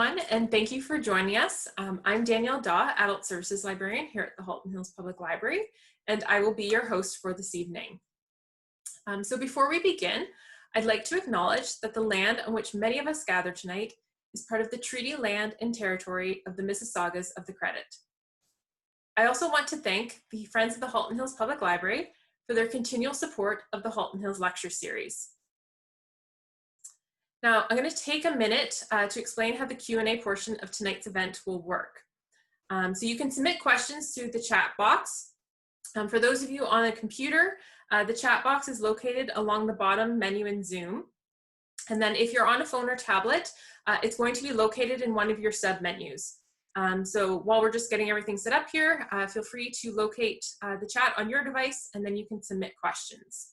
everyone, and thank you for joining us. I'm Danielle Daw, Adult Services Librarian here at the Halton Hills Public Library, and I will be your host for this evening. So before we begin, I'd like to acknowledge that the land on which many of us gather tonight is part of the treaty land and territory of the Mississaugas of the Credit. I also want to thank the Friends of the Halton Hills Public Library for their continual support of the Halton Hills Lecture Series. Now, I'm going to take a minute to explain how the Q&A portion of tonight's event will work. So you can submit questions through the chat box. For those of you on a computer, the chat box is located along the bottom menu in Zoom. And then if you're on a phone or tablet, it's going to be located in one of your sub-menus. So while we're just getting everything set up here, feel free to locate the chat on your device, and then you can submit questions.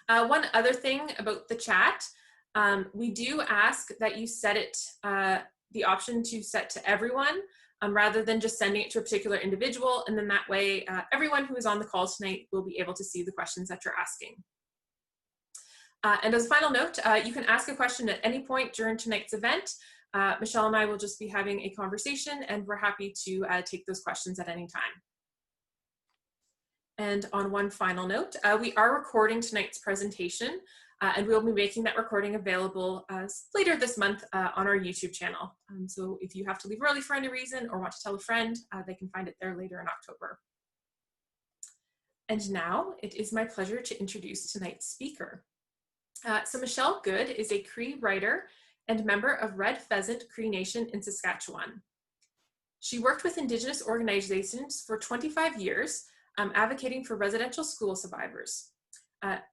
One other thing about the chat, we do ask that you set it, the option to set to everyone, rather than just sending it to a particular individual, and then that way everyone who is on the call tonight will be able to see the questions that you're asking. And as a final note, you can ask a question at any point during tonight's event. Michelle and I will just be having a conversation, and we're happy to take those questions at any time. And on one final note, we are recording tonight's presentation, and we'll be making that recording available later this month on our YouTube channel. So if you have to leave early for any reason or want to tell a friend, they can find it there later in October. And now it is my pleasure to introduce tonight's speaker. So Michelle Good is a Cree writer and member of Red Pheasant Cree Nation in Saskatchewan. She worked with Indigenous organizations for 25 years, advocating for residential school survivors.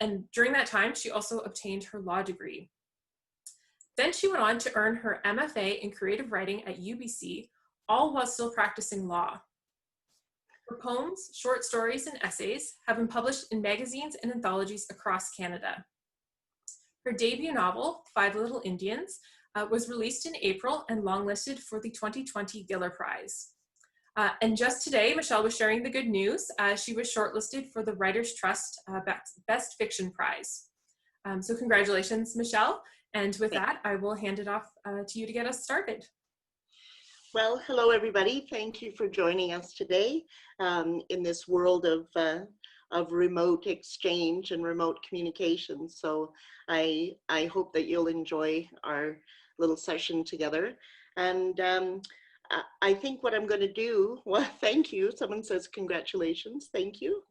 And during that time, she also obtained her law degree. Then she went on to earn her MFA in creative writing at UBC, all while still practicing law. Her poems, short stories, and essays have been published in magazines and anthologies across Canada. Her debut novel, Five Little Indians, was released in April and longlisted for the 2020 Giller Prize. And just today, Michelle was sharing the good news. She was shortlisted for the Writers' Trust Best Fiction Prize. So congratulations, Michelle. And with that, I will hand it off to you to get us started. Well, hello, everybody. Thank you for joining us today in this world of remote exchange and remote communication. So I hope that you'll enjoy our little session together. And I think what I'm going to do, well, thank you. Someone says congratulations. Thank you.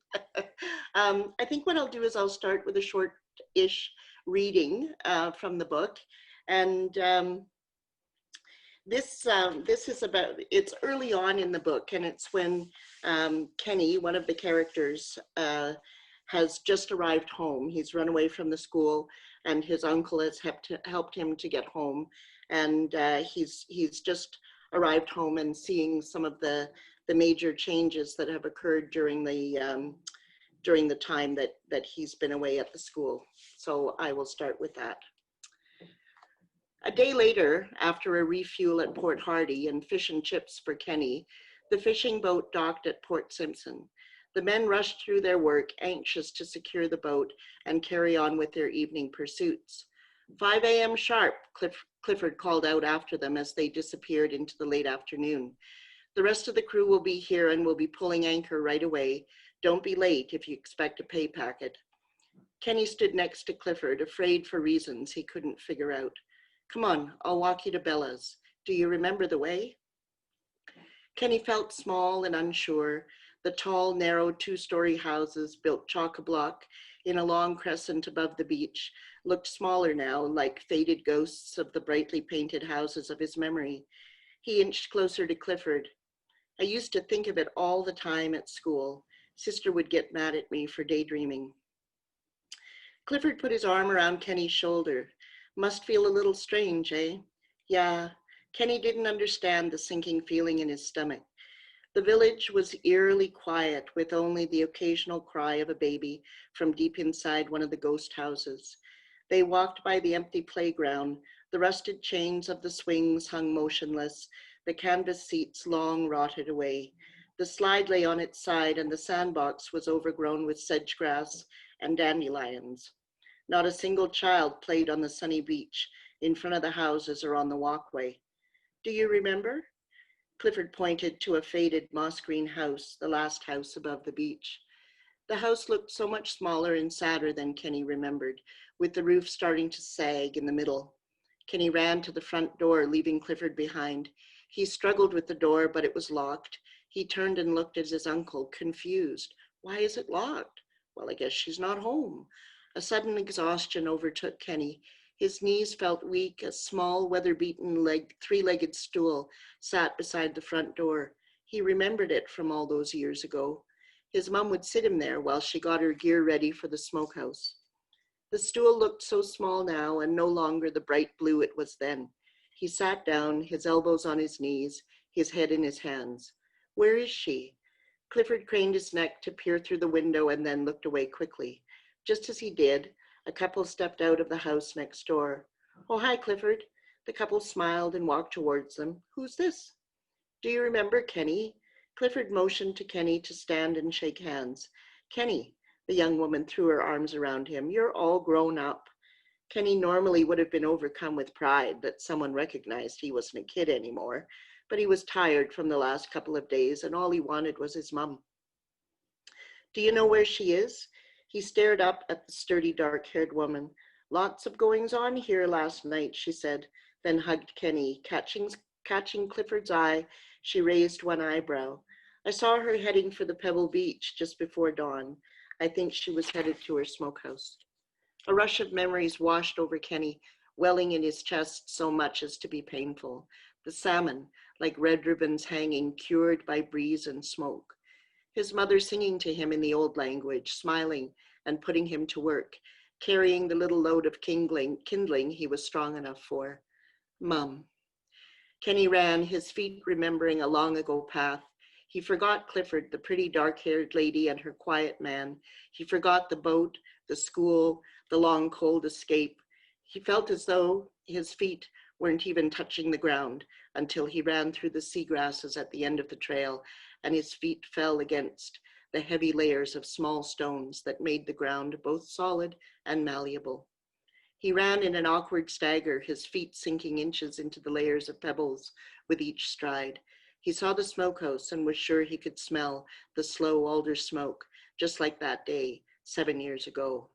I think what I'll do is I'll start with a short-ish reading from the book. And this is about, it's early on in the book, and it's when Kenny, one of the characters, has just arrived home. He's run away from the school, and his uncle has helped him to get home. And he's just arrived home and seeing some of the major changes that have occurred during the time that he's been away at the school. So I will start with that. A day later, after a refuel at Port Hardy and fish and chips for Kenny, the fishing boat docked at Port Simpson. The men rushed through their work, anxious to secure the boat and carry on with their evening pursuits. 5 a.m. sharp, Clifford called out after them as they disappeared into the late afternoon. The rest of the crew will be here and will be pulling anchor right away. Don't be late if you expect a pay packet. Kenny stood next to Clifford, afraid for reasons he couldn't figure out. Come on, I'll walk you to Bella's. Do you remember the way? Kenny felt small and unsure. The tall, narrow two-story houses built chock-a-block in a long crescent above the beach looked smaller now, like faded ghosts of the brightly painted houses of his memory. He inched closer to Clifford. I used to think of it all the time at school. Sister would get mad at me for daydreaming. Clifford put his arm around Kenny's shoulder. Must feel a little strange, eh? Yeah, Kenny didn't understand the sinking feeling in his stomach. The village was eerily quiet, with only the occasional cry of a baby from deep inside one of the ghost houses. They walked by the empty playground. The rusted chains of the swings hung motionless, the canvas seats long rotted away. The slide lay on its side, and the sandbox was overgrown with sedge grass and dandelions. Not a single child played on the sunny beach. in front of the houses or on the walkway. Do you remember? Clifford pointed to a faded moss green house, the last house above the beach. The house looked so much smaller and sadder than Kenny remembered, with the roof starting to sag in the middle. Kenny ran to the front door, leaving Clifford behind. He struggled with the door, but it was locked. He turned and looked at his uncle, confused. Why is it locked? Well, I guess she's not home. A sudden exhaustion overtook Kenny. His knees felt weak. A small, weather-beaten three-legged stool sat beside the front door. He remembered it from all those years ago. His mom would sit him there while she got her gear ready for the smokehouse. The stool looked so small now and no longer the bright blue it was then. He sat down, his elbows on his knees, his head in his hands. Where is she? Clifford craned his neck to peer through the window and then looked away quickly. Just as he did, a couple stepped out of the house next door. Oh, hi, Clifford. The couple smiled and walked towards them. Who's this? Do you remember Kenny? Clifford motioned to Kenny to stand and shake hands. Kenny, the young woman threw her arms around him. You're all grown up. Kenny normally would have been overcome with pride that someone recognized he wasn't a kid anymore, but he was tired from the last couple of days and all he wanted was his mum. Do you know where she is? He stared up at the sturdy, dark-haired woman. Lots of goings on here last night, she said, then hugged Kenny. Catching Clifford's eye, she raised one eyebrow. I saw her heading for the Pebble Beach just before dawn. I think she was headed to her smokehouse. A rush of memories washed over Kenny, welling in his chest so much as to be painful. The salmon, like red ribbons hanging, cured by breeze and smoke. His mother singing to him in the old language, smiling and putting him to work, carrying the little load of kindling he was strong enough for. Mum. Kenny ran, his feet remembering a long ago path. He forgot Clifford, the pretty dark-haired lady, and her quiet man. He forgot the boat, the school, the long cold escape. He felt as though his feet weren't even touching the ground until he ran through the seagrasses at the end of the trail and his feet fell against the heavy layers of small stones that made the ground both solid and malleable. He ran in an awkward stagger, his feet sinking inches into the layers of pebbles with each stride. He saw the smokehouse and was sure he could smell the slow alder smoke, just like that day 7 years ago.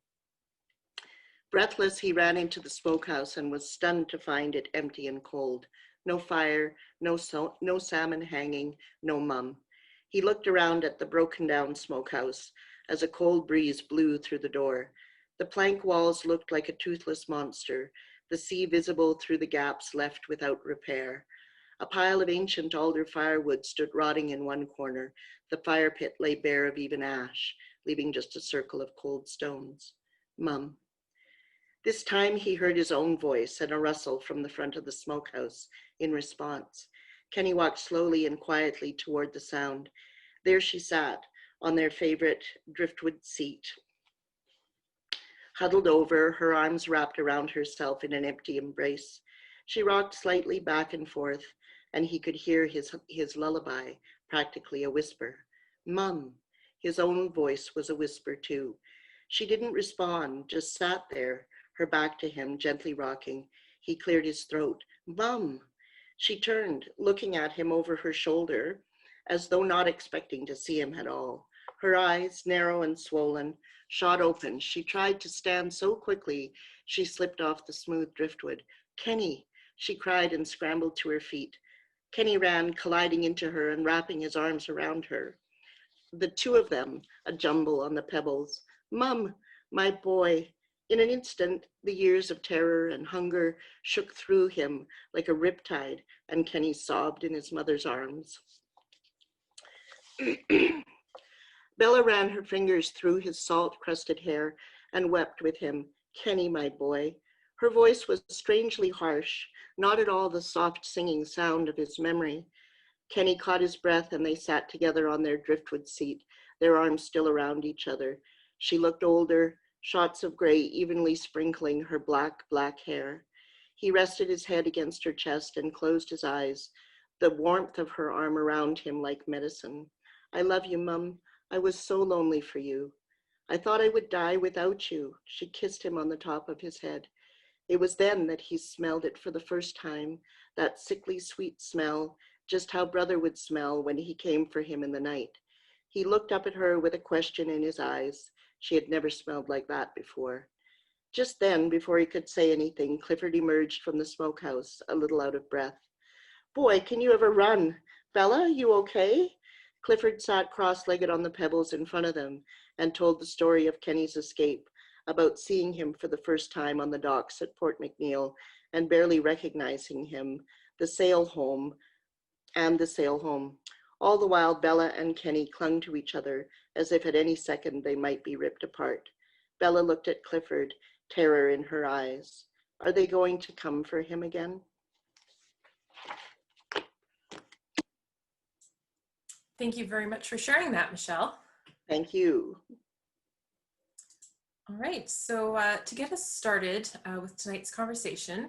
Breathless, he ran into the smokehouse and was stunned to find it empty and cold. No fire, no salmon hanging, no mum. He looked around at the broken down smokehouse as a cold breeze blew through the door. The plank walls looked like a toothless monster, the sea visible through the gaps left without repair. A pile of ancient alder firewood stood rotting in one corner. The fire pit lay bare of even ash, leaving just a circle of cold stones. Mum. This time he heard his own voice and a rustle from the front of the smokehouse in response. Kenny walked slowly and quietly toward the sound. There she sat on their favorite driftwood seat, huddled over, her arms wrapped around herself in an empty embrace. She rocked slightly back and forth, and he could hear his lullaby, practically a whisper. Mum. His own voice was a whisper too. She didn't respond, just sat there, her back to him, gently rocking. He cleared his throat. Mum. She turned, looking at him over her shoulder, as though not expecting to see him at all. Her eyes, narrow and swollen, shot open. She tried to stand so quickly, she slipped off the smooth driftwood. Kenny, she cried and scrambled to her feet. Kenny ran, colliding into her and wrapping his arms around her. The two of them, a jumble on the pebbles. Mum, my boy. In an instant, the years of terror and hunger shook through him like a riptide, and Kenny sobbed in his mother's arms. Bella ran her fingers through his salt-crusted hair and wept with him. Kenny, my boy. Her voice was strangely harsh, not at all the soft singing sound of his memory. Kenny caught his breath and they sat together on their driftwood seat, their arms still around each other. She looked older, shots of gray evenly sprinkling her black hair. He rested his head against her chest and closed his eyes, the warmth of her arm around him like medicine. I love you, Mum. I was so lonely for you. I thought I would die without you. She kissed him on the top of his head. It was then that he smelled it for the first time, that sickly sweet smell, just how brother would smell when he came for him in the night. He looked up at her with a question in his eyes. She had never smelled like that before. Just then, before he could say anything, Clifford emerged from the smokehouse, a little out of breath. Boy, can you ever run? Bella, you okay? Clifford sat cross-legged on the pebbles in front of them and told the story of Kenny's escape, about seeing him for the first time on the docks at Port McNeill and barely recognizing him, the sail home and the sail home. All the while, Bella and Kenny clung to each other as if at any second they might be ripped apart. Bella looked at Clifford, terror in her eyes. Are they going to come for him again? Thank you very much for sharing that, Michelle. Thank you. All right, so to get us started with tonight's conversation,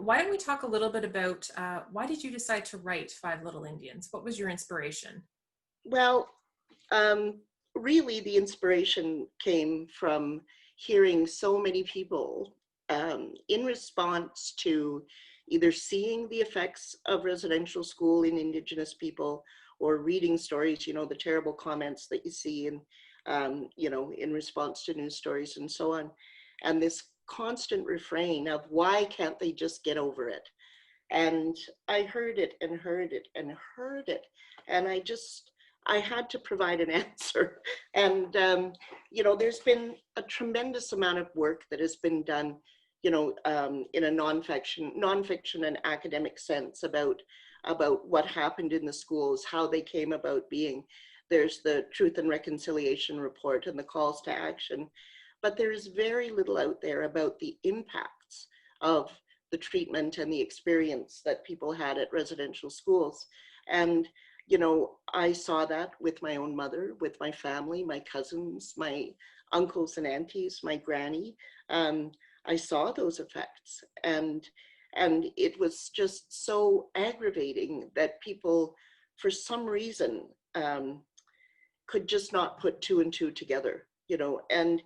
why don't we talk a little bit about why did you decide to write Five Little Indians? What was your inspiration? Well, really the inspiration came from hearing so many people in response to either seeing the effects of residential school in Indigenous people or reading stories, you know, the terrible comments that you see in, you know, in response to news stories and so on. And this constant refrain of why can't they just get over it? And I heard it and heard it and heard it. And I had to provide an answer. And, you know, there's been a tremendous amount of work that has been done, you know, in a nonfiction and academic sense about what happened in the schools, how they came about being. There's the Truth and Reconciliation Report and the calls to action, but there's very little out there about the impacts of the treatment and the experience that people had at residential schools. And, you know, I saw that with my own mother, with my family, my cousins, my uncles and aunties, my granny. I saw those effects, and it was just so aggravating that people, for some reason, could just not put two and two together, you know. And,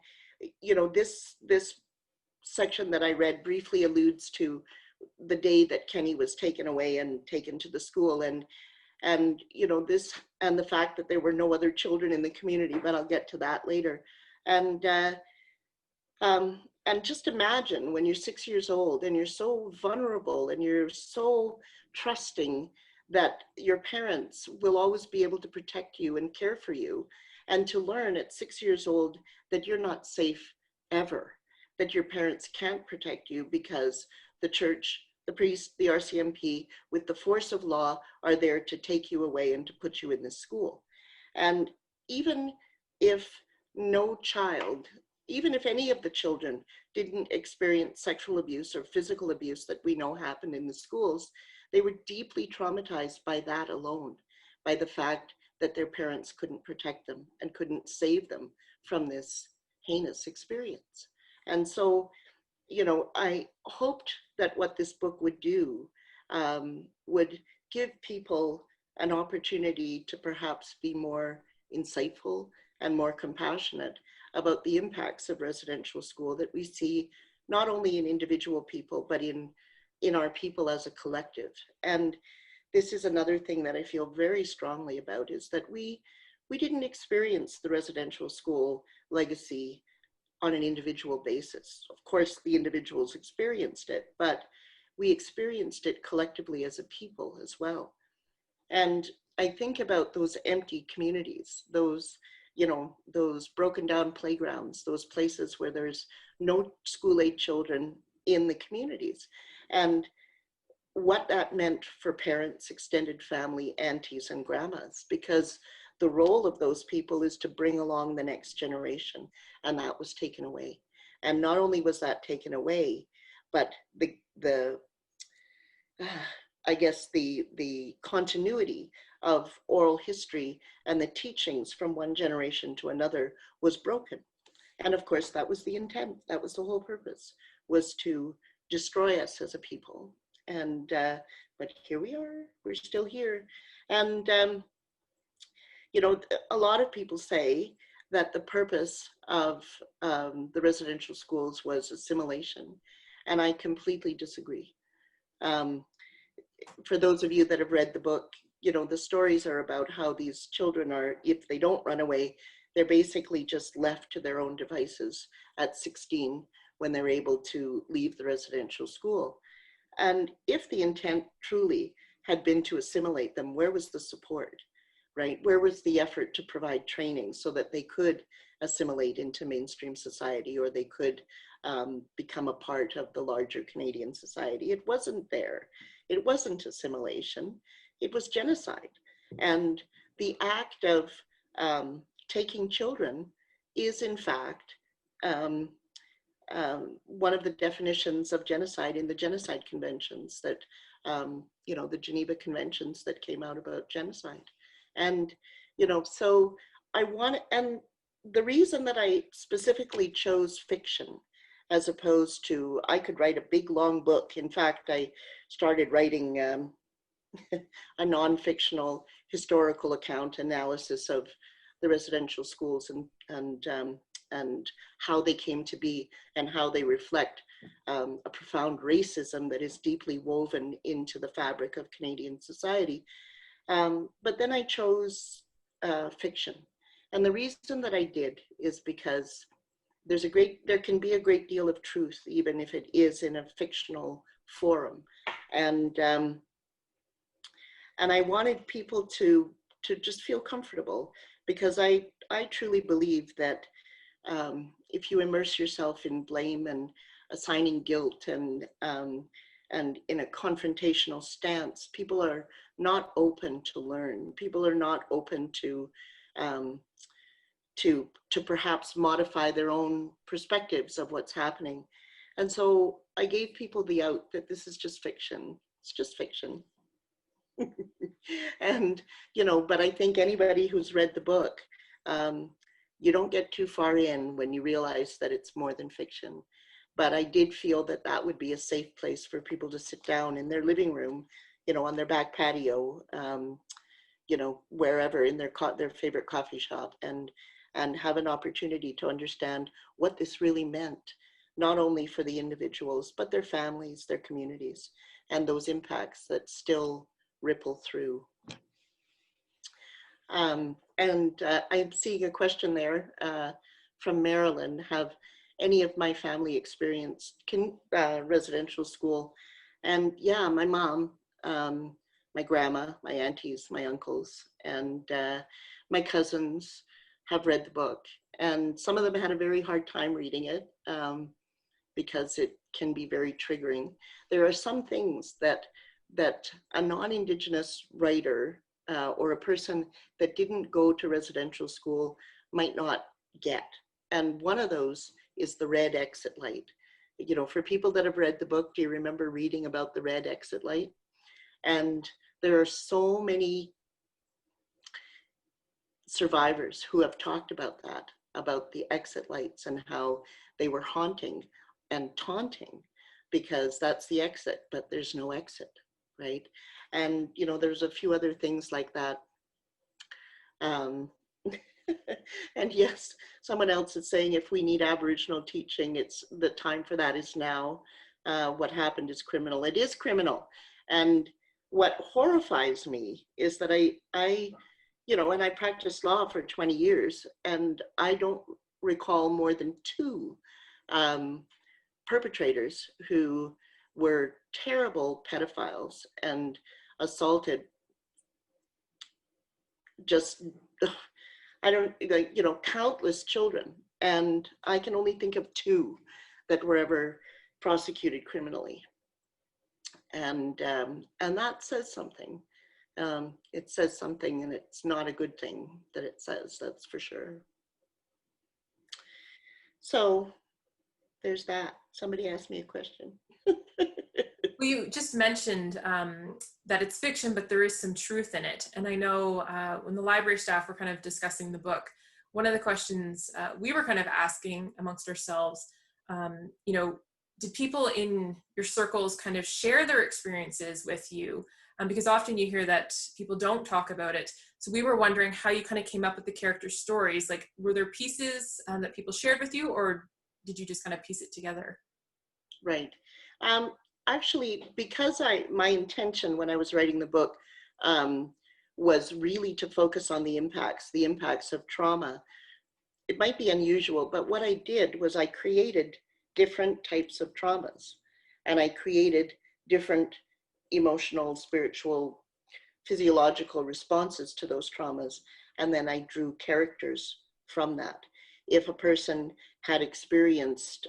you know, this section that I read briefly alludes to the day that Kenny was taken away and taken to the school, and you know, this, and the fact that there were no other children in the community, but I'll get to that later. And and just imagine when you're 6 years old and you're so vulnerable and you're so trusting that your parents will always be able to protect you and care for you, and to learn at 6 years old that you're not safe ever, that your parents can't protect you because the church, the priest, the RCMP, with the force of law, are there to take you away and to put you in this school. And even if no child, even if any of the children didn't experience sexual abuse or physical abuse that we know happened in the schools, they were deeply traumatized by that alone, by the fact that their parents couldn't protect them and couldn't save them from this heinous experience. And so, you know, I hoped that what this book would do would give people an opportunity to perhaps be more insightful and more compassionate about the impacts of residential school that we see not only in individual people, but in our people as a collective. And this is another thing that I feel very strongly about, is that we didn't experience the residential school legacy on an individual basis. Of course, the individuals experienced it, but we experienced it collectively as a people as well. And I think about those empty communities, those, you know, those broken down playgrounds, those places where there's no school-age children in the communities, and what that meant for parents, extended family, aunties and grandmas, because the role of those people is to bring along the next generation, and that was taken away. And not only was that taken away, but the I guess the continuity of oral history and the teachings from one generation to another was broken. And of course, that was the intent. That was the whole purpose, was to destroy us as a people. And but here we are. We're still here. And you know, a lot of people say that the purpose of the residential schools was assimilation. And I completely disagree. Um, for those of you that have read the book, you know, the stories are about how these children are, if they don't run away, they're basically just left to their own devices at 16 when they're able to leave the residential school. And if the intent truly had been to assimilate them, where was the support, right? Where was the effort to provide training so that they could assimilate into mainstream society, or they could become a part of the larger Canadian society? It wasn't there. It wasn't assimilation. It was genocide. And the act of taking children is, in fact, one of the definitions of genocide in the genocide conventions that, you know, the Geneva Conventions that came out about genocide. And, you know, so and the reason that I specifically chose fiction as opposed to, I could write a big long book. In fact, I started writing a non-fictional historical account analysis of the residential schools and how they came to be and how they reflect a profound racism that is deeply woven into the fabric of Canadian society. But then I chose fiction. And the reason that I did is because there can be a great deal of truth, even if it is in a fictional forum. And I wanted people to just feel comfortable, because I truly believe that if you immerse yourself in blame and assigning guilt and in a confrontational stance, people are not open to learn. People are not open to perhaps modify their own perspectives of what's happening. And so I gave people the out that this is just fiction. It's just fiction. And, you know, but I think anybody who's read the book, you don't get too far in when you realize that it's more than fiction. But I did feel that that would be a safe place for people to sit down in their living room, you know, on their back patio, you know, wherever, in their favorite coffee shop, and have an opportunity to understand what this really meant, not only for the individuals, but their families, their communities, and those impacts that still ripple through. I'm seeing a question there from Marilyn. Have any of my family experienced residential school? And yeah, my mom, my grandma, my aunties, my uncles, and my cousins have read the book. And some of them had a very hard time reading it because it can be very triggering. There are some things that a non-Indigenous writer or a person that didn't go to residential school might not get. And one of those is the red exit light. You know, for people that have read the book, do you remember reading about the red exit light? And there are so many survivors who have talked about that, about the exit lights and how they were haunting and taunting, because that's the exit, but there's no exit, right? And, you know, there's a few other things like that. And yes, someone else is saying if we need Aboriginal teaching, it's the time for that is now. What happened is criminal. It is criminal. And what horrifies me is that I you know, and I practiced law for 20 years, and I don't recall more than 2 perpetrators who were terrible pedophiles and assaulted just, I don't, you know, countless children. And I can only think of 2 that were ever prosecuted criminally. And that says something. It says something, and it's not a good thing that it says, that's for sure. So there's that. Somebody asked me a question. Well, you just mentioned that it's fiction, but there is some truth in it. And I know when the library staff were kind of discussing the book, one of the questions we were kind of asking amongst ourselves, you know, did people in your circles kind of share their experiences with you? Because often you hear that people don't talk about it. So we were wondering how you kind of came up with the character stories. Like, were there pieces that people shared with you, or did you just kind of piece it together? right. Actually, because my intention when I was writing the book um, was really to focus on the impacts of trauma. It might be unusual, but what I did was I created different types of traumas, and I created different emotional, spiritual, physiological responses to those traumas. And then I drew characters from that. If a person had experienced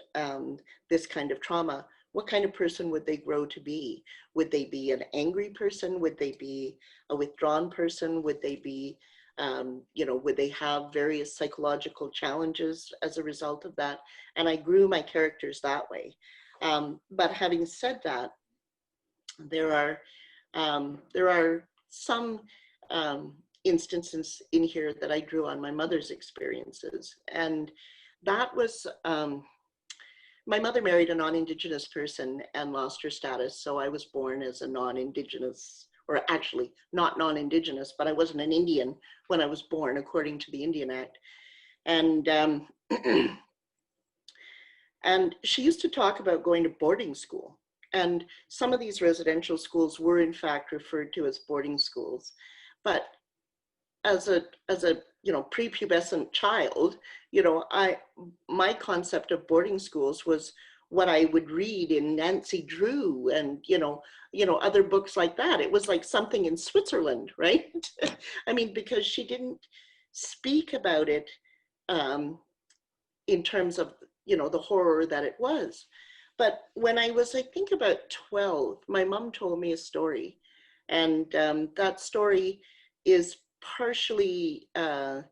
this kind of trauma, what kind of person would they grow to be? Would they be an angry person? Would they be a withdrawn person? Would they be, would they have various psychological challenges as a result of that? And I grew my characters that way. But having said that, there are some instances in here that I drew on my mother's experiences. And that was, my mother married a non-Indigenous person and lost her status. So I was born as a non-Indigenous, or actually not non-Indigenous, but I wasn't an Indian when I was born, according to the Indian Act. And, and she used to talk about going to boarding school. And some of these residential schools were in fact referred to as boarding schools. But as a prepubescent child, my concept of boarding schools was what I would read in Nancy Drew and other books like that. It was like something in Switzerland, right? I mean, because she didn't speak about it in terms of the horror that it was. But when I was, I think, about 12, my mom told me a story, and that story is partially, I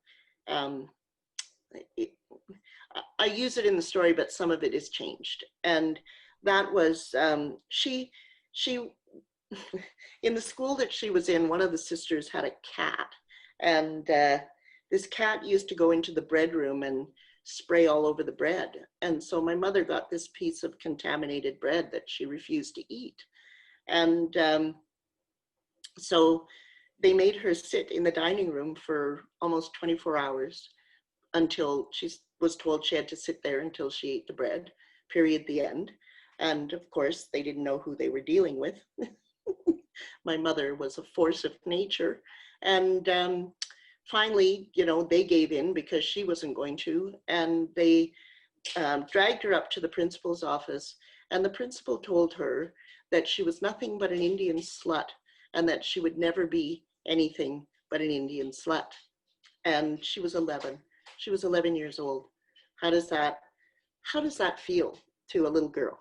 use it in the story, but some of it is changed. And that was, she, in the school that she was in, one of the sisters had a cat. And this cat used to go into the bread room and spray all over the bread. And so my mother got this piece of contaminated bread that she refused to eat. And so they made her sit in the dining room for almost 24 hours until she was told she had to sit there until she ate the bread, period, the end. And of course, they didn't know who they were dealing with. My mother was a force of nature. And finally, they gave in because she wasn't going to. And they dragged her up to the principal's office. And the principal told her that she was nothing but an Indian slut and that she would never be anything but an Indian slut. And she was 11. She was 11 years old. How does that feel to a little girl,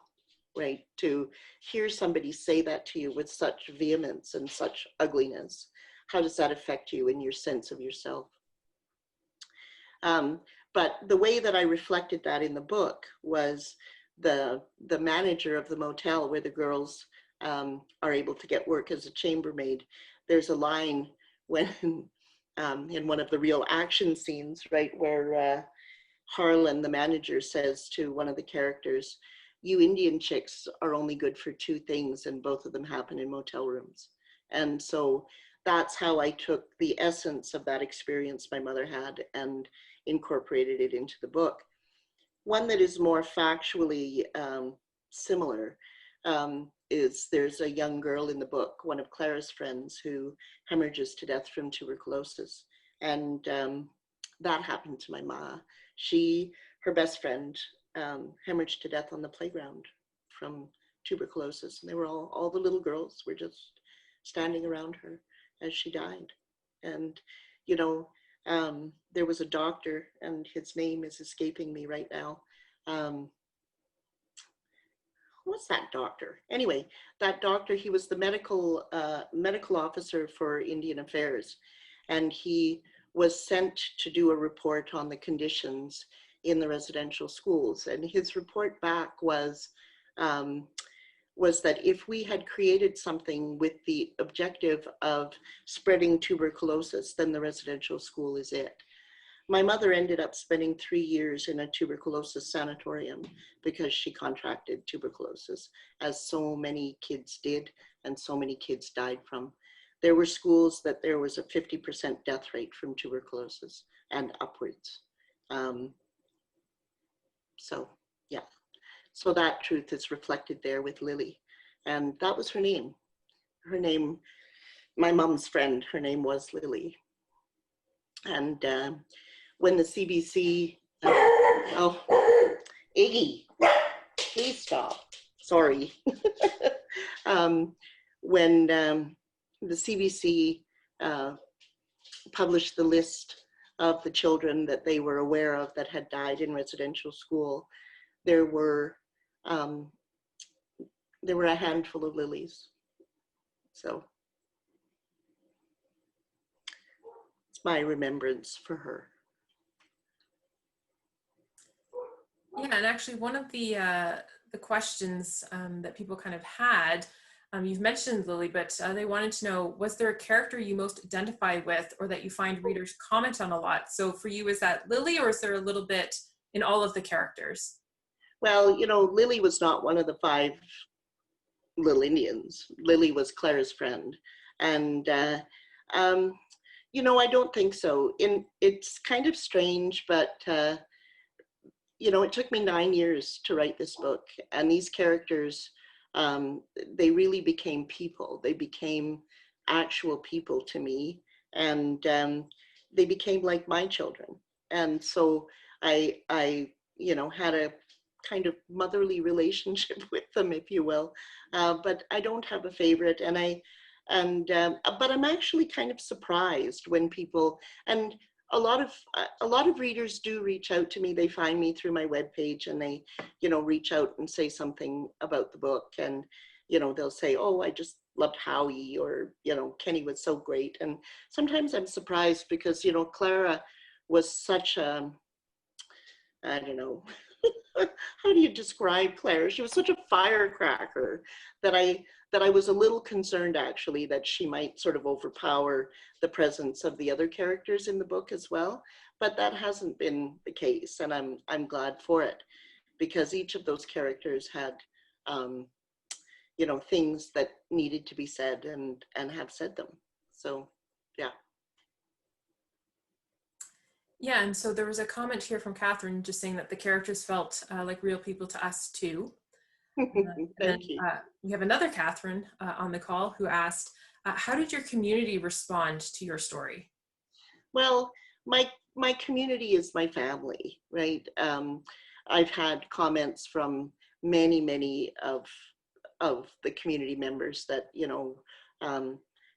right? To hear somebody say that to you with such vehemence and such ugliness. How does that affect you in your sense of yourself? But the way that I reflected that in the book was the manager of the motel where the girls are able to get work as a chambermaid. There's a line when in one of the real action scenes, right, where Harlan, the manager, says to one of the characters, "You Indian chicks are only good for two things, and both of them happen in motel rooms." And so that's how I took the essence of that experience my mother had and incorporated it into the book. One that is more factually similar is there's a young girl in the book, one of Clara's friends, who hemorrhages to death from tuberculosis. And that happened to my ma. Her best friend, hemorrhaged to death on the playground from tuberculosis. And they were all the little girls were just standing around her as she died. And, there was a doctor, and his name is escaping me right now. What's that doctor? Anyway, that doctor, he was the medical officer for Indian Affairs, and he was sent to do a report on the conditions in the residential schools. And his report back was that if we had created something with the objective of spreading tuberculosis, then the residential school is it. My mother ended up spending 3 years in a tuberculosis sanatorium because she contracted tuberculosis, as so many kids did and so many kids died from. There were schools that there was a 50% death rate from tuberculosis and upwards. So yeah, So that truth is reflected there with Lily. And that was her name. Her name, my mom's friend, her name was Lily. And when the CBC, oh, Iggy, please stop. Sorry. When the CBC published the list of the children that they were aware of that had died in residential school, there were a handful of Lilies. So it's my remembrance for her. Yeah, and actually one of the questions that people kind of had, you've mentioned Lily, but they wanted to know, was there a character you most identify with or that you find readers comment on a lot? So for you, is that Lily, or is there a little bit in all of the characters? Well, you know, Lily was not one of the 5 little Indians. Lily was Claire's friend. And, you know, I don't think so. It's kind of strange, but, you know, it took me 9 years to write this book. And these characters, they really became people. They became actual people to me. And they became like my children. And so I, you know, had a kind of motherly relationship with them, if you will. But I don't have a favorite, but I'm actually kind of surprised when people, and a lot of readers do reach out to me. They find me through my webpage and they, you know, reach out and say something about the book, and you know, they'll say, "Oh, I just loved Howie," or you know, "Kenny was so great." And sometimes I'm surprised because, you know, Clara was such a, I don't know, how do you describe Claire? She was such a firecracker that I was a little concerned actually that she might sort of overpower the presence of the other characters in the book as well. But that hasn't been the case, and I'm glad for it, because each of those characters had you know, things that needed to be said and have said them. So yeah. Yeah, and so there was a comment here from Catherine just saying that the characters felt like real people to us too. Thank you. We have another Catherine on the call who asked, how did your community respond to your story? Well, my community is my family, right? I've had comments from many of the community members that, you know,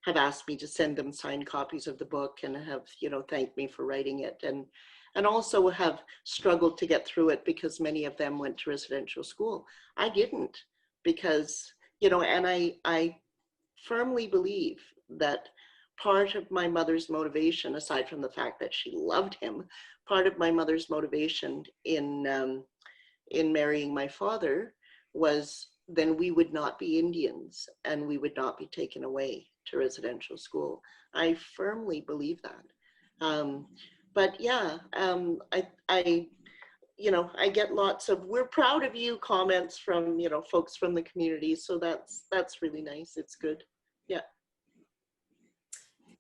have asked me to send them signed copies of the book and have, you know, thanked me for writing it, and also have struggled to get through it because many of them went to residential school. I didn't, because, you know, and I firmly believe that part of my mother's motivation, aside from the fact that she loved him, part of my mother's motivation in marrying my father was then we would not be Indians and we would not be taken away to residential school. I firmly believe that. But yeah, I, you know, I get lots of "we're proud of you" comments from, you know, folks from the community. So that's really nice. It's good. Yeah.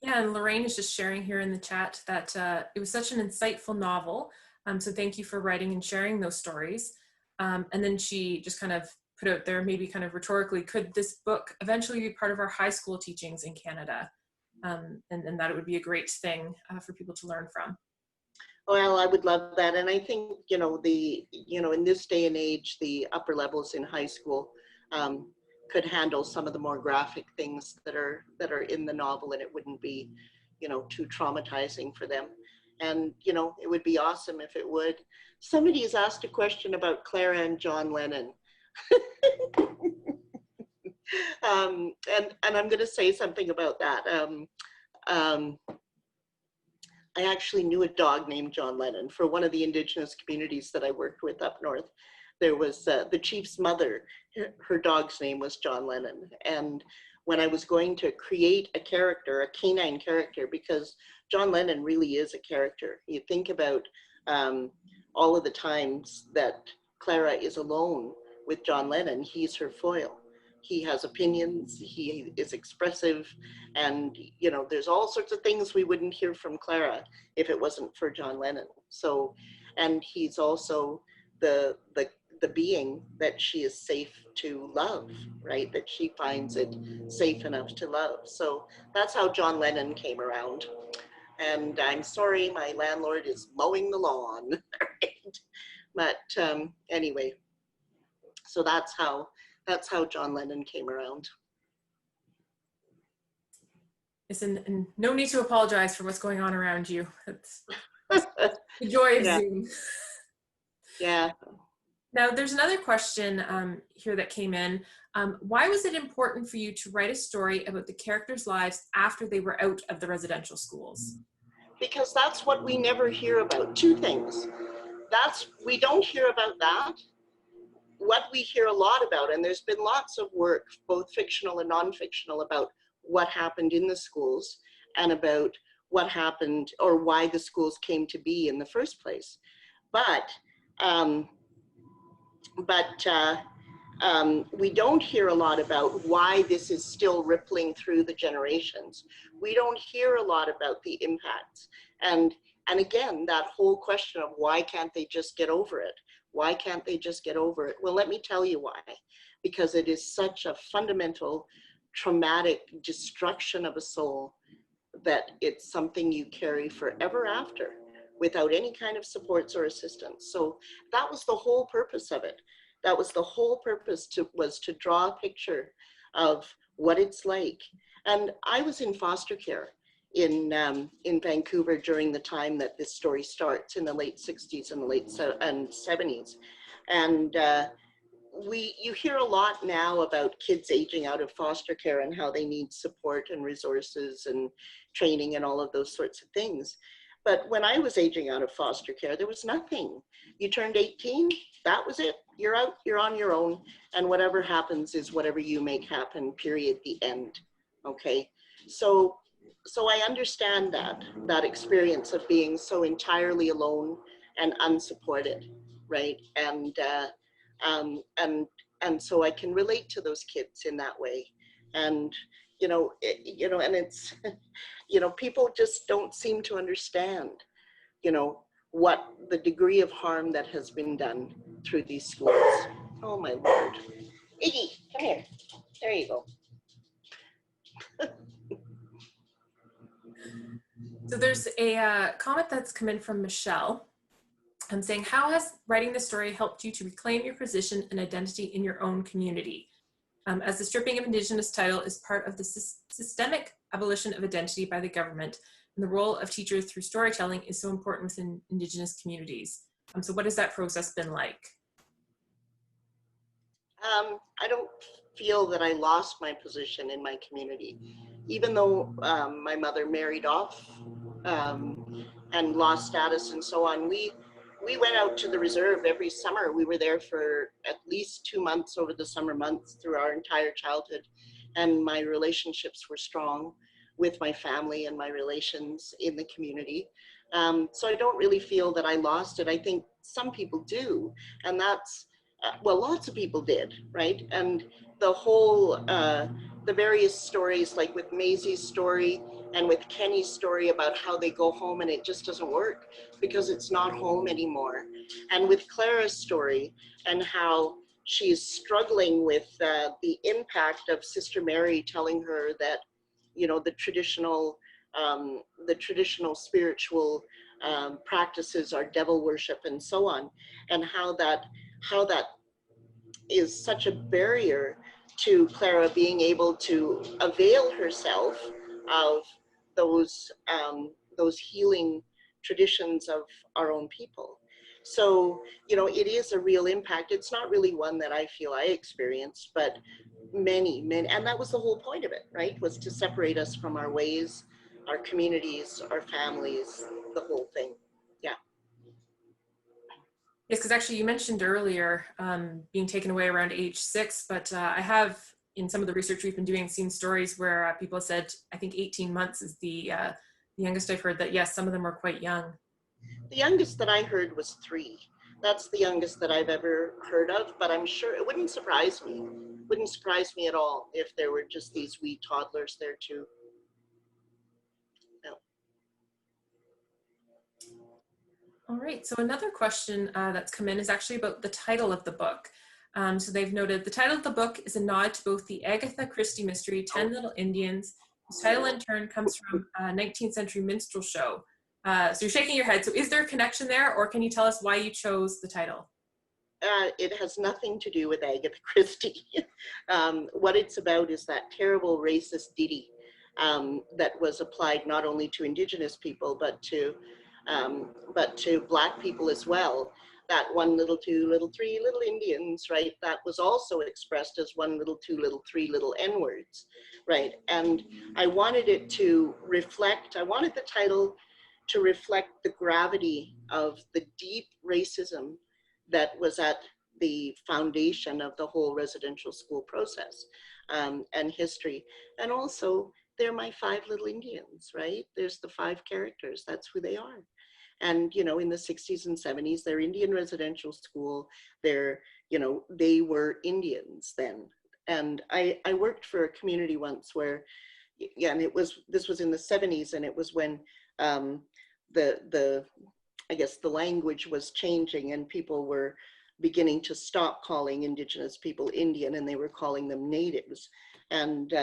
Yeah, and Lorraine is just sharing here in the chat that it was such an insightful novel. So thank you for writing and sharing those stories. And then she just kind of put out there, maybe kind of rhetorically, could this book eventually be part of our high school teachings in Canada? And that it would be a great thing for people to learn from. Well, I would love that. And I think, you know, in this day and age, the upper levels in high school could handle some of the more graphic things that are in the novel, and it wouldn't be, you know, too traumatizing for them. And, you know, it would be awesome if it would. Somebody has asked a question about Clara and John Lennon. And I'm going to say something about that. I actually knew a dog named John Lennon. For one of the Indigenous communities that I worked with up north, there was the chief's mother. Her dog's name was John Lennon. And when I was going to create a character, a canine character, because John Lennon really is a character. You think about all of the times that Clara is alone with John Lennon, he's her foil. He has opinions, he is expressive, and, you know, there's all sorts of things we wouldn't hear from Clara if it wasn't for John Lennon. So, and he's also the the being that she is safe to love, right? That she finds it safe enough to love. So that's how John Lennon came around. And I'm sorry, my landlord is mowing the lawn. Right? But anyway, so that's how John Lennon came around. Yes, and no need to apologize for what's going on around you. It's the joy of Yeah. Zoom. Yeah. Now, there's another question here that came in. Why was it important for you to write a story about the characters' lives after they were out of the residential schools? Because that's what we never hear about. Two things. We don't hear about that. What we hear a lot about, and there's been lots of work, both fictional and non-fictional, about what happened in the schools and about what happened or why the schools came to be in the first place. But we don't hear a lot about why this is still rippling through the generations. We don't hear a lot about the impacts. And again, that whole question of why can't they just get over it? Why can't they just get over it? Well, let me tell you why. Because it is such a fundamental, traumatic destruction of a soul that it's something you carry forever after without any kind of supports or assistance. So that was the whole purpose of it. That was the whole purpose, was to draw a picture of what it's like. And I was in foster care in Vancouver during the time that this story starts, in the late 60s and the late 70s. And you hear a lot now about kids aging out of foster care and how they need support and resources and training and all of those sorts of things. But when I was aging out of foster care, there was nothing. You turned 18, that was it. You're out, you're on your own, and whatever happens is whatever you make happen, period, the end, okay? So I understand that experience of being so entirely alone and unsupported, right? And so I can relate to those kids in that way. And and it's people just don't seem to understand what the degree of harm that has been done through these schools. Oh my Lord. Iggy, come here. There you go. So there's a comment that's come in from Michelle. I'm saying, how has writing the story helped you to reclaim your position and identity in your own community? As the stripping of Indigenous title is part of the systemic abolition of identity by the government, and the role of teachers through storytelling is so important within Indigenous communities. So what has that process been like? I don't feel that I lost my position in my community, even though my mother married off and lost status and so on. We went out to the reserve every summer. We were there for at least 2 months over the summer months through our entire childhood. And my relationships were strong with my family and my relations in the community. So I don't really feel that I lost it. I think some people do. And that's, well, lots of people did, right? And the whole, the various stories, like with Maisie's story and with Kenny's story about how they go home and it just doesn't work because it's not home anymore. And with Clara's story and how she's struggling with the impact of Sister Mary telling her that, the traditional spiritual practices are devil worship and so on, and how that is such a barrier to Clara being able to avail herself of those healing traditions of our own people. So, it is a real impact. It's not really one that I feel I experienced, but many, and that was the whole point of it, right? Was to separate us from our ways, our communities, our families, the whole thing. Yeah. Yes, because actually you mentioned earlier being taken away around age 6, but I have, in some of the research we've been doing, seen stories where people said, I think 18 months is the youngest I've heard, that yes, some of them were quite young. The youngest that I heard was 3. That's the youngest that I've ever heard of, but I'm sure it wouldn't surprise me. Wouldn't surprise me at all if there were just these wee toddlers there too. No. All right, so another question that's come in is actually about the title of the book. So they've noted the title of the book is a nod to both the Agatha Christie mystery, 10 Little Indians, whose title in turn comes from a 19th century minstrel show. So you're shaking your head. So is there a connection there, or can you tell us why you chose the title? It has nothing to do with Agatha Christie. What it's about is that terrible racist ditty that was applied not only to Indigenous people, but to Black people as well. That one little, two little, three little Indians, right? That was also expressed as one little, two little, three little N-words, right? And I wanted it to reflect, I wanted the title to reflect the gravity of the deep racism that was at the foundation of the whole residential school process and history. And also, they're my five little Indians, right? There's the five characters, that's who they are. And, you know, in the 60s and 70s, they're Indian residential school. They're, you know, they were Indians then. And I worked for a community once where, yeah, and this was in the 70s, and it was when the I guess the language was changing and people were beginning to stop calling Indigenous people Indian and they were calling them natives. And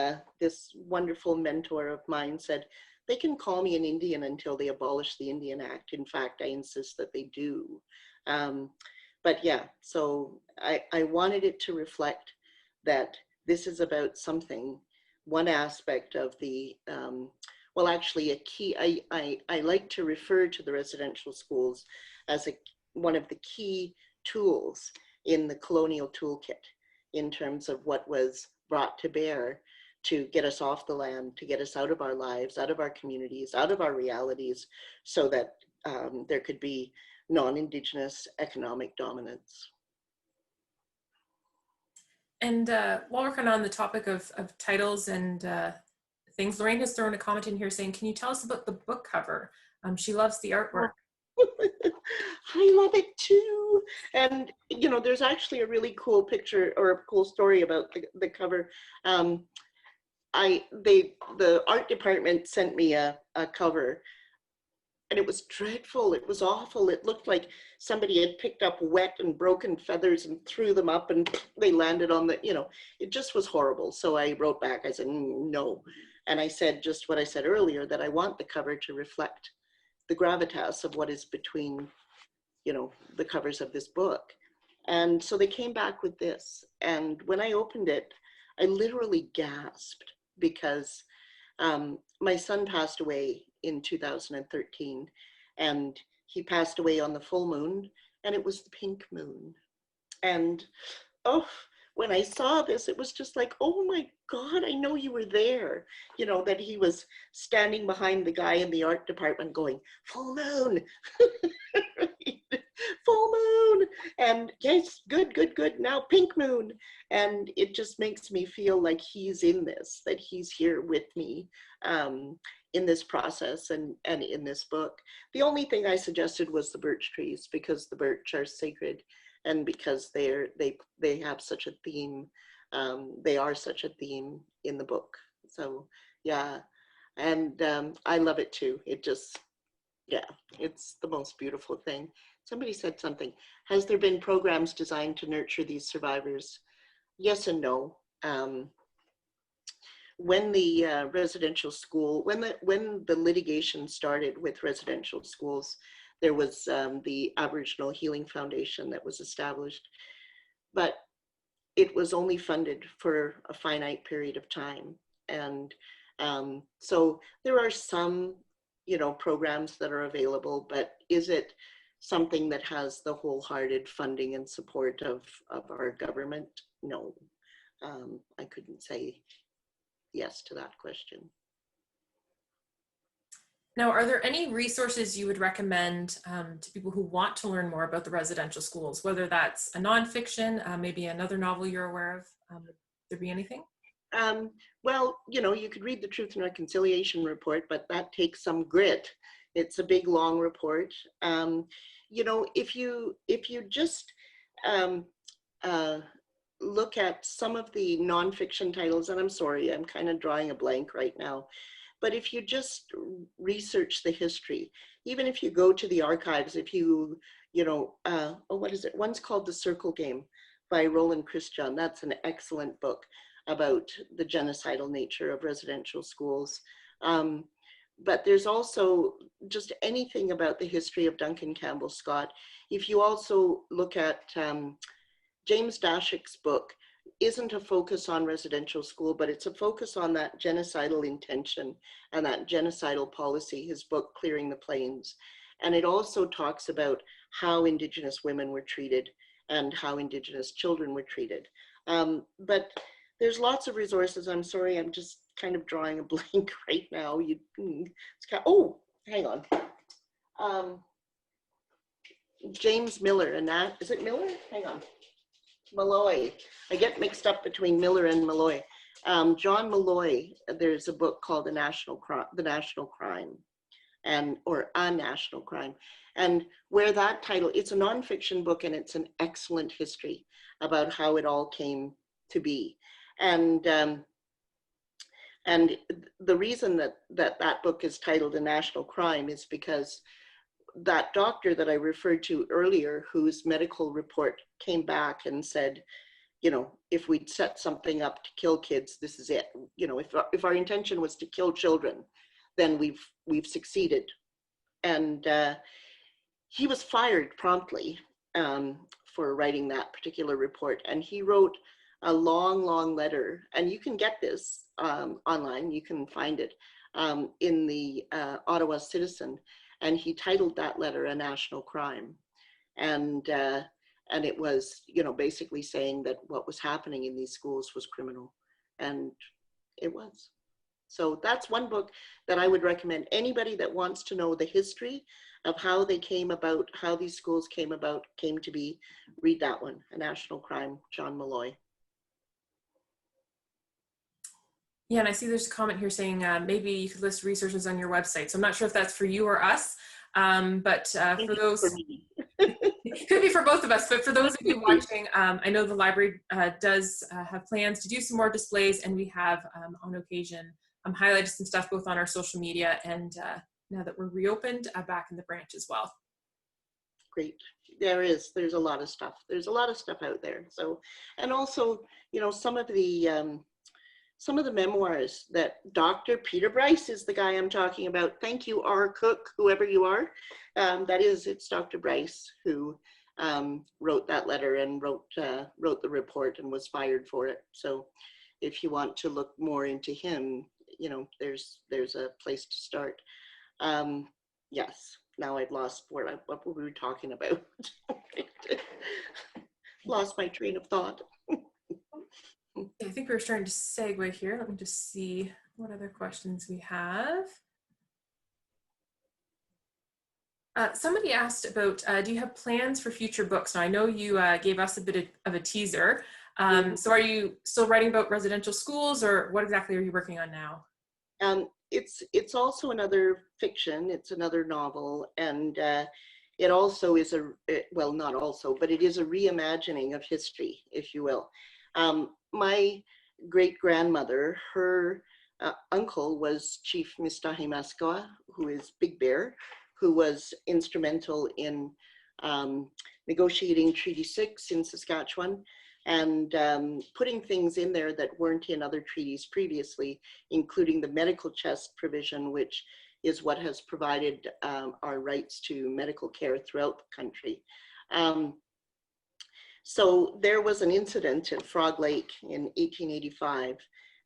this wonderful mentor of mine said, they can call me an Indian until they abolish the Indian Act. In fact, I insist that they do. But yeah, so I wanted it to reflect that this is about something, one aspect of the, well, actually a key, I like to refer to the residential schools as one of the key tools in the colonial toolkit in terms of what was brought to bear to get us off the land, to get us out of our lives, out of our communities, out of our realities, so that there could be non-Indigenous economic dominance. And while we're kind of on the topic of titles and things, Lorraine has thrown a comment in here saying, can you tell us about the book cover? She loves the artwork. I love it too. And, you know, there's actually a really cool picture or a cool story about the cover. The art department sent me a cover, and it was dreadful. It was awful. It looked like somebody had picked up wet and broken feathers and threw them up and they landed on the, you know, it just was horrible. So I wrote back, I said, no. And I said just what I said earlier, that I want the cover to reflect the gravitas of what is between, you know, the covers of this book. And so they came back with this. And when I opened it, I literally gasped because my son passed away in 2013, and he passed away on the full moon, and it was the pink moon. And oh, when I saw this, it was just like, oh my God, I know you were there. You know, that he was standing behind the guy in the art department going, full moon, full moon. And yes, good, good, good. Now pink moon. And it just makes me feel like he's in this, that he's here with me in this process and in this book. The only thing I suggested was the birch trees, because the birch are sacred. And because they have such a theme, they are such a theme in the book. So yeah, and I love it too. It just, yeah, it's the most beautiful thing. Somebody said something. Has there been programs designed to nurture these survivors? Yes and no. When the residential school, when the litigation started with residential schools, there was the Aboriginal Healing Foundation that was established, but it was only funded for a finite period of time. And so there are some, you know, programs that are available, but is it something that has the wholehearted funding and support of our government? No, I couldn't say yes to that question. Now, are there any resources you would recommend to people who want to learn more about the residential schools, whether that's a nonfiction, maybe another novel you're aware of? Would there be anything? Well, you know, you could read the Truth and Reconciliation report, but that takes some grit. It's a big, long report. You know, if you just look at some of the nonfiction titles, and I'm sorry, I'm kind of drawing a blank right now, but if you just research the history, even if you go to the archives, if you, oh, what is it? One's called The Circle Game by Roland Christian. That's an excellent book about the genocidal nature of residential schools. But there's also just anything about the history of Duncan Campbell Scott. If you also look at James Dashik's book, isn't a focus on residential school, but it's a focus on that genocidal intention and that genocidal policy, his book, Clearing the Plains. And it also talks about how Indigenous women were treated and how Indigenous children were treated. But there's lots of resources. I'm sorry, I'm just kind of drawing a blank right now. Oh, hang on. James Miller, and that, is it Miller? Hang on. Malloy. I get mixed up between Miller and Malloy. John Malloy, there's a book called The National Crime, or A National Crime. And where that title, it's a nonfiction book, and it's an excellent history about how it all came to be. And the reason that book is titled A National Crime is because that doctor that I referred to earlier, whose medical report came back and said, if we'd set something up to kill kids, this is it. If our intention was to kill children, then we've succeeded. And he was fired promptly for writing that particular report. And he wrote a long, long letter, and you can get this online, you can find it in the Ottawa Citizen. And he titled that letter A National Crime. And it was, basically saying that what was happening in these schools was criminal. And it was. So that's one book that I would recommend. Anybody that wants to know the history of how they came about, how these schools came to be, read that one, A National Crime, John Malloy. Yeah, and I see there's a comment here saying maybe you could list resources on your website. So I'm not sure if that's for you or us, but for those, it could be for both of us, but for those of you watching, I know the library does have plans to do some more displays, and we have on occasion highlighted some stuff both on our social media and now that we're reopened, back in the branch as well. Great. There's a lot of stuff. There's a lot of stuff out there. So, and also, some of the memoirs that Dr. Peter Bryce is the guy I'm talking about. Thank you, R. Cook, whoever you are. It's Dr. Bryce who wrote that letter and wrote the report and was fired for it. So if you want to look more into him, there's a place to start. Yes, now I've lost what were we talking about? Lost my train of thought. I think we're starting to segue here. Let me just see what other questions we have. Somebody asked about, do you have plans for future books? Now, I know you gave us a bit of a teaser. So are you still writing about residential schools, or what exactly are you working on now? It's also another fiction. It's another novel. And it also is well, not also, but it is a reimagining of history, if you will. My great-grandmother, her uncle was Chief Mistahi Maskawa, who is Big Bear, who was instrumental in negotiating Treaty 6 in Saskatchewan and putting things in there that weren't in other treaties previously, including the medical chest provision, which is what has provided our rights to medical care throughout the country. So there was an incident at Frog Lake in 1885,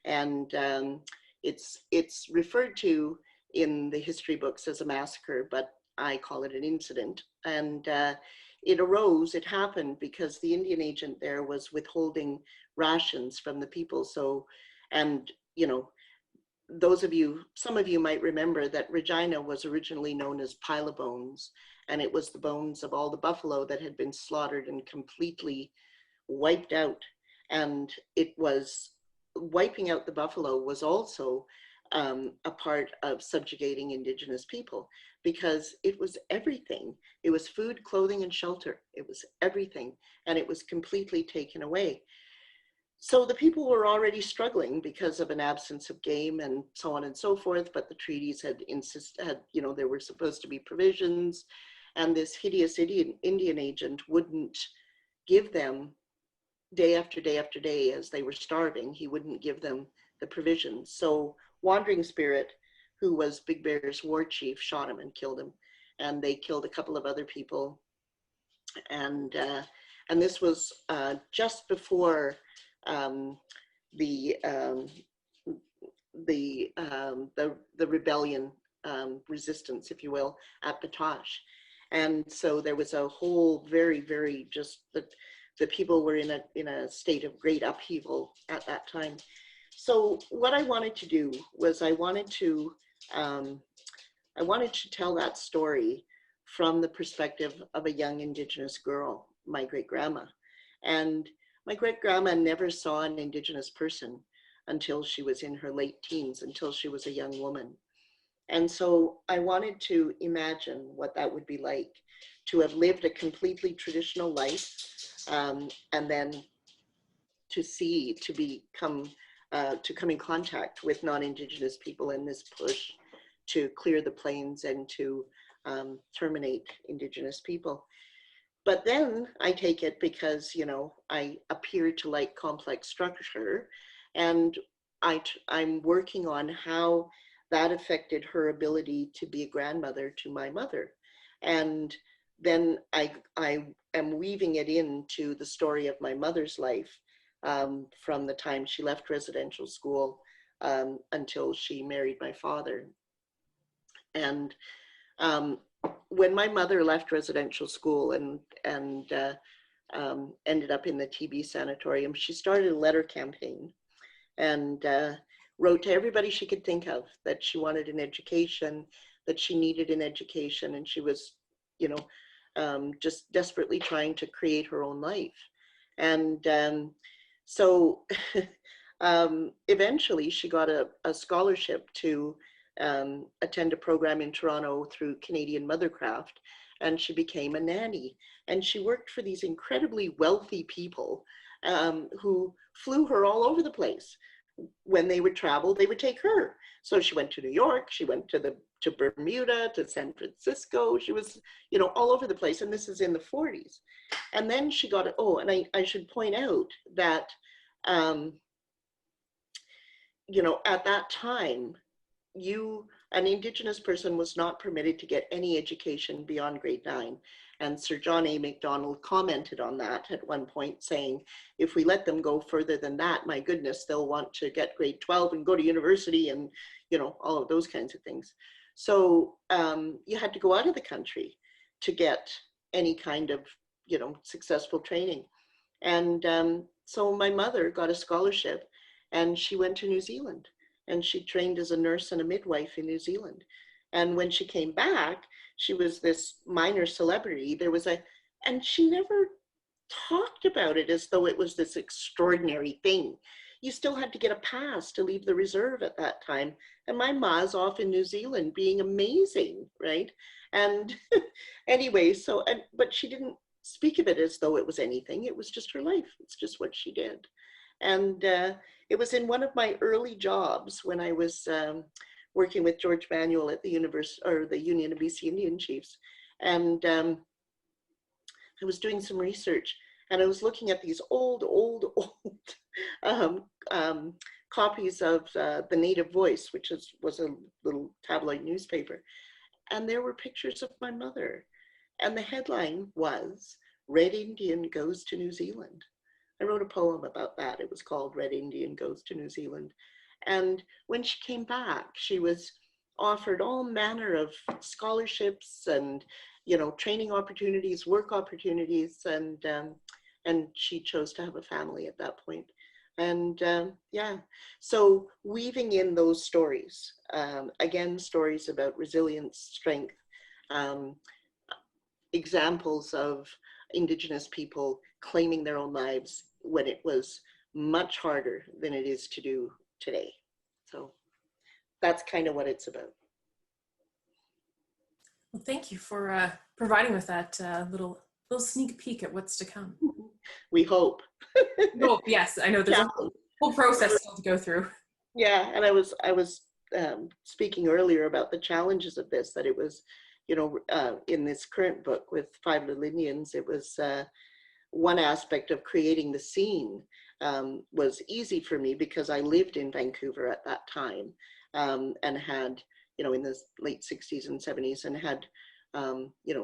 and it's referred to in the history books as a massacre, but I call it an incident. And it happened because the Indian agent there was withholding rations from the people. So, and some of you might remember that Regina was originally known as Pile of Bones, and it was the bones of all the buffalo that had been slaughtered and completely wiped out. And it was wiping out the buffalo was also a part of subjugating Indigenous people, because it was everything. It was food, clothing, and shelter. It was everything, and it was completely taken away. So the people were already struggling because of an absence of game and so on and so forth, but the treaties had there were supposed to be provisions, and this hideous Indian agent wouldn't give them day after day after day as they were starving. He wouldn't give them the provisions. So Wandering Spirit, who was Big Bear's war chief, shot him and killed him, and they killed a couple of other people. And this was just before the rebellion, resistance, if you will, at Batoche. And so there was a whole very just the people were in a state of great upheaval at that time. So what I wanted to do was I wanted to tell that story from the perspective of a young Indigenous girl, my great-grandma. And my great-grandma never saw an Indigenous person until she was in her late teens, until she was a young woman. And so I wanted to imagine what that would be like to have lived a completely traditional life, and then to come in contact with non-Indigenous people in this push to clear the plains and to terminate Indigenous people. But then I take it because, I appear to like complex structure, and I'm working on how that affected her ability to be a grandmother to my mother. And then I am weaving it into the story of my mother's life, from the time she left residential school until she married my father. And when my mother left residential school and ended up in the TB sanatorium, she started a letter campaign and wrote to everybody she could think of that she wanted an education, that she needed an education, and she was, just desperately trying to create her own life. And so eventually she got a scholarship to attend a program in Toronto through Canadian Mothercraft, and she became a nanny. And she worked for these incredibly wealthy people who flew her all over the place. When they would travel, they would take her. So she went to New York, she went to Bermuda, to San Francisco. She was, all over the place. And this is in the 40s. And then she got, and I should point out that, at that time, an Indigenous person was not permitted to get any education beyond grade 9. And Sir John A. Macdonald commented on that at one point, saying, if we let them go further than that, my goodness, they'll want to get grade 12 and go to university and, all of those kinds of things. So you had to go out of the country to get any kind of, successful training. And so my mother got a scholarship and she went to New Zealand. And she trained as a nurse and a midwife in New Zealand. And when she came back, she was this minor celebrity. And she never talked about it as though it was this extraordinary thing. You still had to get a pass to leave the reserve at that time. And my ma's off in New Zealand being amazing, right? And anyway, but she didn't speak of it as though it was anything. It was just her life. It's just what she did. And it was in one of my early jobs when I was working with George Manuel at the Union of BC Indian Chiefs. And I was doing some research and I was looking at these old copies of the Native Voice, which was a little tabloid newspaper. And there were pictures of my mother. And the headline was, Red Indian Goes to New Zealand. I wrote a poem about that. It was called Red Indian Goes to New Zealand. And when she came back, she was offered all manner of scholarships and, training opportunities, work opportunities, and she chose to have a family at that point. And so weaving in those stories, again, stories about resilience, strength, examples of Indigenous people claiming their own lives when it was much harder than it is to do today. So that's kind of what it's about. Well, thank you for providing with that little sneak peek at what's to come. We hope. Oh, yes, I know there's a Kathleen. whole process still to go through. Yeah, and I was speaking earlier about the challenges of this, that it was, in this current book with Five Little Indians, it was one aspect of creating the scene was easy for me because I lived in Vancouver at that time, and had, in the late 60s and 70s, and had,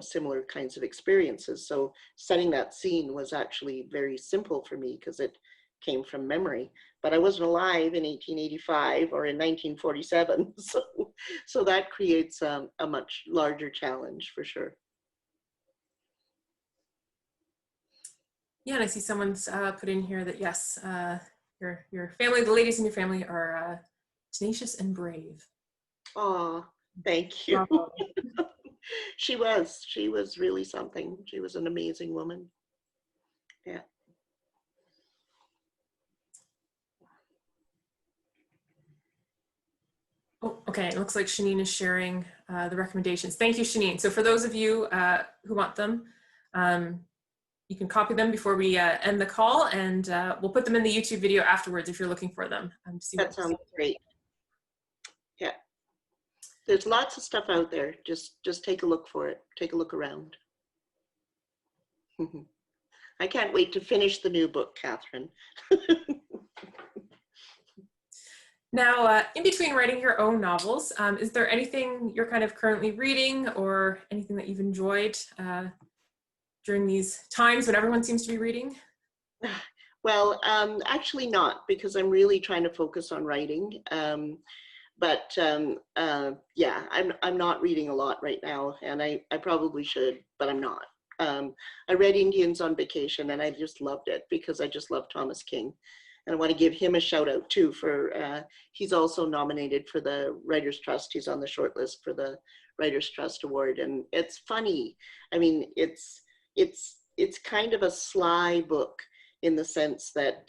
similar kinds of experiences. So setting that scene was actually very simple for me because it came from memory. But I wasn't alive in 1885 or in 1947. So that creates a much larger challenge for sure. Yeah, and I see someone's put in here that yes, your family, the ladies in your family are tenacious and brave. Oh, thank you. Bravo. She was really something. She was an amazing woman. Yeah. Oh, okay, it looks like Shanine is sharing the recommendations. Thank you, Shanine. So for those of you who want them, you can copy them before we end the call, and we'll put them in the YouTube video afterwards if you're looking for them. That sounds great. Yeah. There's lots of stuff out there. Just take a look for it. Take a look around. I can't wait to finish the new book, Catherine. Now, in between writing your own novels, is there anything you're kind of currently reading or anything that you've enjoyed during these times when everyone seems to be reading? Well, actually not, because I'm really trying to focus on writing. Yeah, I'm not reading a lot right now, and I probably should, but I'm not. I read Indians on Vacation, and I just loved it because I just love Thomas King. And I want to give him a shout out too for, he's also nominated for the Writers Trust. He's on the short list for the Writers Trust Award. And it's funny. I mean, it's kind of a sly book in the sense that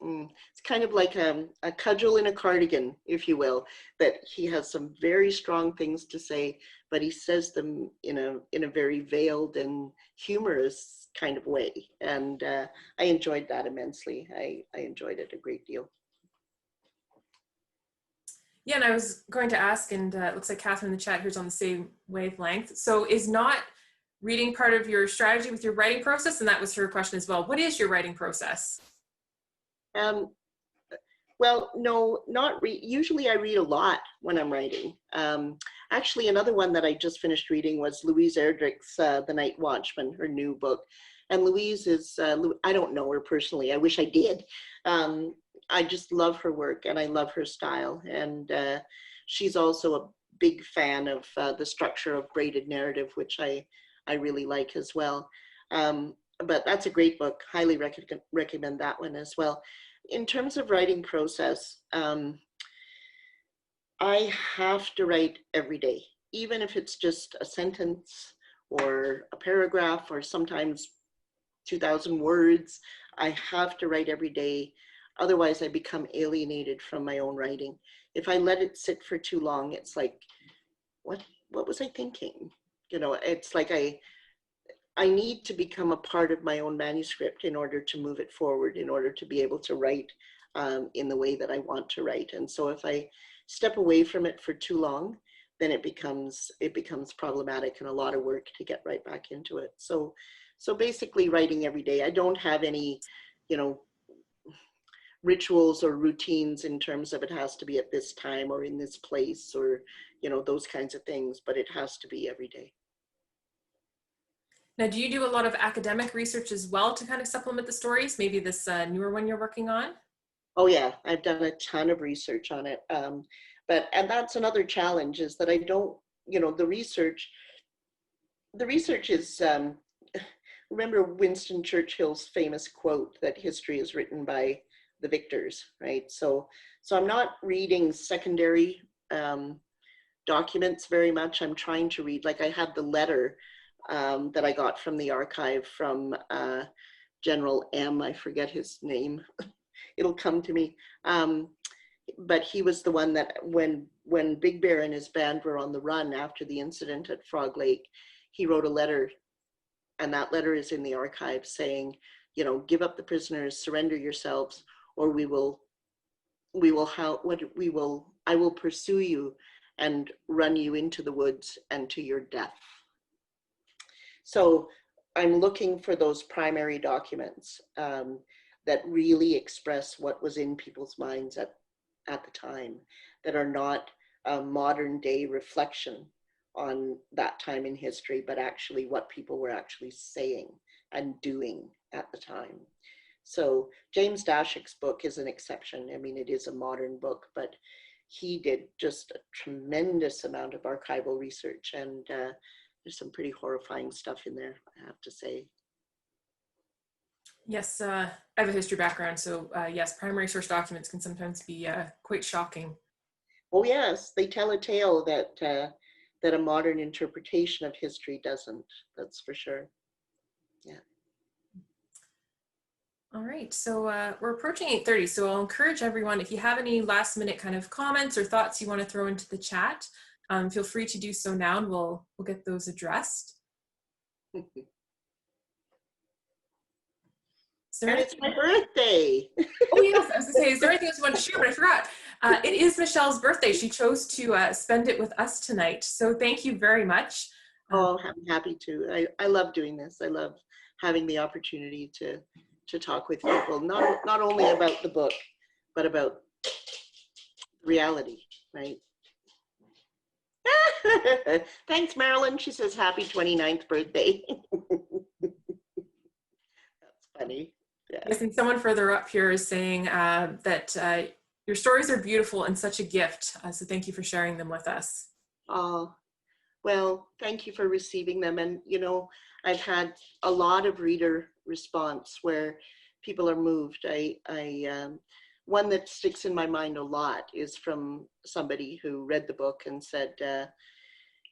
it's kind of like a cudgel in a cardigan, if you will, that he has some very strong things to say, but he says them in a very veiled and humorous kind of way. And I enjoyed that immensely. I enjoyed it a great deal. Yeah, and I was going to ask, and it looks like Catherine in the chat here's on the same wavelength. So is not reading part of your strategy with your writing process? And that was her question as well. What is your writing process? Well, no, usually I read a lot when I'm writing. Actually, another one that I just finished reading was Louise Erdrich's The Night Watchman, her new book. And Louise is, I don't know her personally. I wish I did. I just love her work and I love her style. And she's also a big fan of the structure of braided narrative, which I really like as well. But that's a great book. Highly recommend that one as well. In terms of writing process, I have to write every day, even if it's just a sentence or a paragraph or sometimes 2,000 words. I have to write every day. Otherwise, I become alienated from my own writing. If I let it sit for too long, it's like, what was I thinking? It's like I need to become a part of my own manuscript in order to move it forward, in order to be able to write in the way that I want to write. And so if I step away from it for too long, then it becomes problematic and a lot of work to get right back into it. So basically writing every day. I don't have any, rituals or routines in terms of it has to be at this time or in this place or, those kinds of things, but it has to be every day. Now, do you do a lot of academic research as well to kind of supplement the stories? Maybe this newer one you're working on? Oh yeah, I've done a ton of research on it. And that's another challenge is that I don't, the research is, remember Winston Churchill's famous quote that history is written by the victors, right? So I'm not reading secondary documents very much. I'm trying to read, like I had the letter that I got from the archive from General M, I forget his name. It'll come to me. But he was the one that when Big Bear and his band were on the run after the incident at Frog Lake, he wrote a letter And that letter is in the archive saying, you know, give up the prisoners, surrender yourselves, or I will pursue you and run you into the woods and to your death. So I'm looking for those primary documents that really express what was in people's minds at the time, that are not a modern day reflection on that time in history, but actually what people were actually saying and doing at the time. So James Dashik's book is an exception. I mean, it is a modern book, but he did just a tremendous amount of archival research, and there's some pretty horrifying stuff in there, I have to say. Yes, I have a history background, so yes, primary source documents can sometimes be quite shocking. Oh yes, they tell a tale that that a modern interpretation of history doesn't, that's for sure. Yeah. All right, so we're approaching 8:30, so I'll encourage everyone, if you have any last minute kind of comments or thoughts you want to throw into the chat, feel free to do so now, and we'll get those addressed. And it's my birthday. Oh yes, I was gonna say, is there anything else you want to share? But I forgot. It is Michelle's birthday. She chose to spend it with us tonight. So thank you very much. Oh, I'm happy to. I love doing this. I love having the opportunity to talk with people, not only about the book, but about reality, right? Thanks, Marilyn. She says happy 29th birthday. That's funny. Yeah. Yes, and someone further up here is saying that your stories are beautiful and such a gift. So thank you for sharing them with us. Oh, well, thank you for receiving them. And, you know, I've had a lot of reader response where people are moved. One that sticks in my mind a lot is from somebody who read the book and said,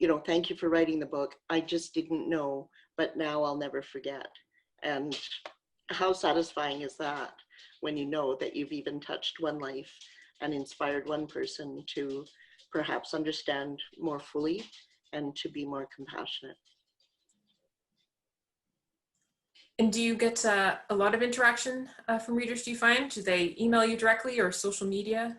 you know, thank you for writing the book. I just didn't know, but now I'll never forget. And how satisfying is that when you know that you've even touched one life and inspired one person to perhaps understand more fully and to be more compassionate. And do you get a lot of interaction from readers, do you find? Do they email you directly or social media?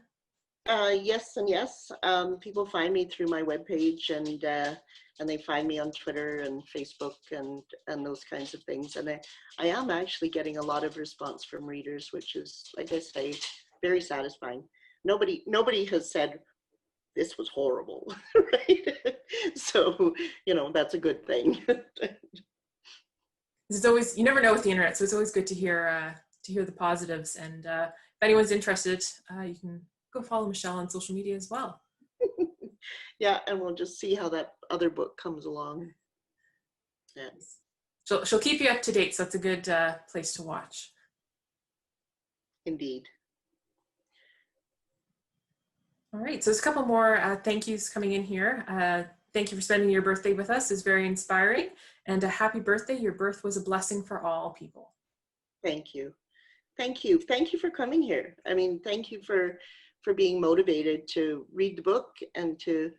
Yes and yes. People find me through my webpage, and they find me on Twitter and Facebook and those kinds of things. And I am actually getting a lot of response from readers, which is, like I say, very satisfying. Nobody has said this was horrible, right? So, you know, that's a good thing. It's always, you never know with the internet, so it's always good to hear the positives. And if anyone's interested, you can go follow Michelle on social media as well. Yeah, and we'll just see how that other book comes along. Yes. She'll keep you up to date, so it's a good place to watch. Indeed. All right, so there's a couple more thank yous coming in here. Thank you for spending your birthday with us. It's very inspiring. And a happy birthday. Your birth was a blessing for all people. Thank you. Thank you. Thank you for coming here. I mean, thank you for being motivated to read the book and to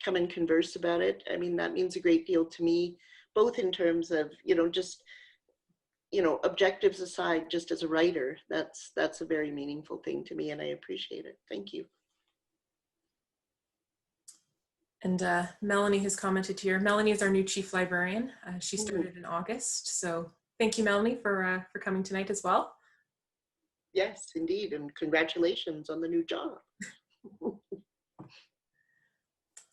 come and converse about it. I mean, that means a great deal to me, both in terms of, you know, just, you know, objectives aside, just as a writer, that's a very meaningful thing to me, and I appreciate it. Thank you. And Melanie has commented here. Melanie is our new chief librarian. She started in August. So thank you, Melanie, for coming tonight as well. Yes, indeed. And congratulations on the new job.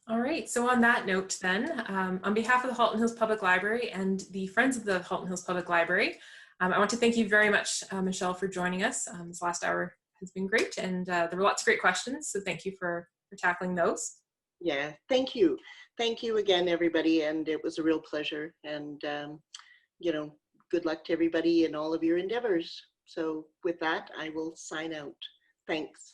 All right. So on that note then, on behalf of the Halton Hills Public Library and the Friends of the Halton Hills Public Library, I want to thank you very much, Michelle, for joining us. This last hour has been great, and there were lots of great questions. So thank you for tackling those. Yeah, thank you. Thank you again, everybody. And it was a real pleasure. And, you know, good luck to everybody in all of your endeavors. So with that, I will sign out. Thanks.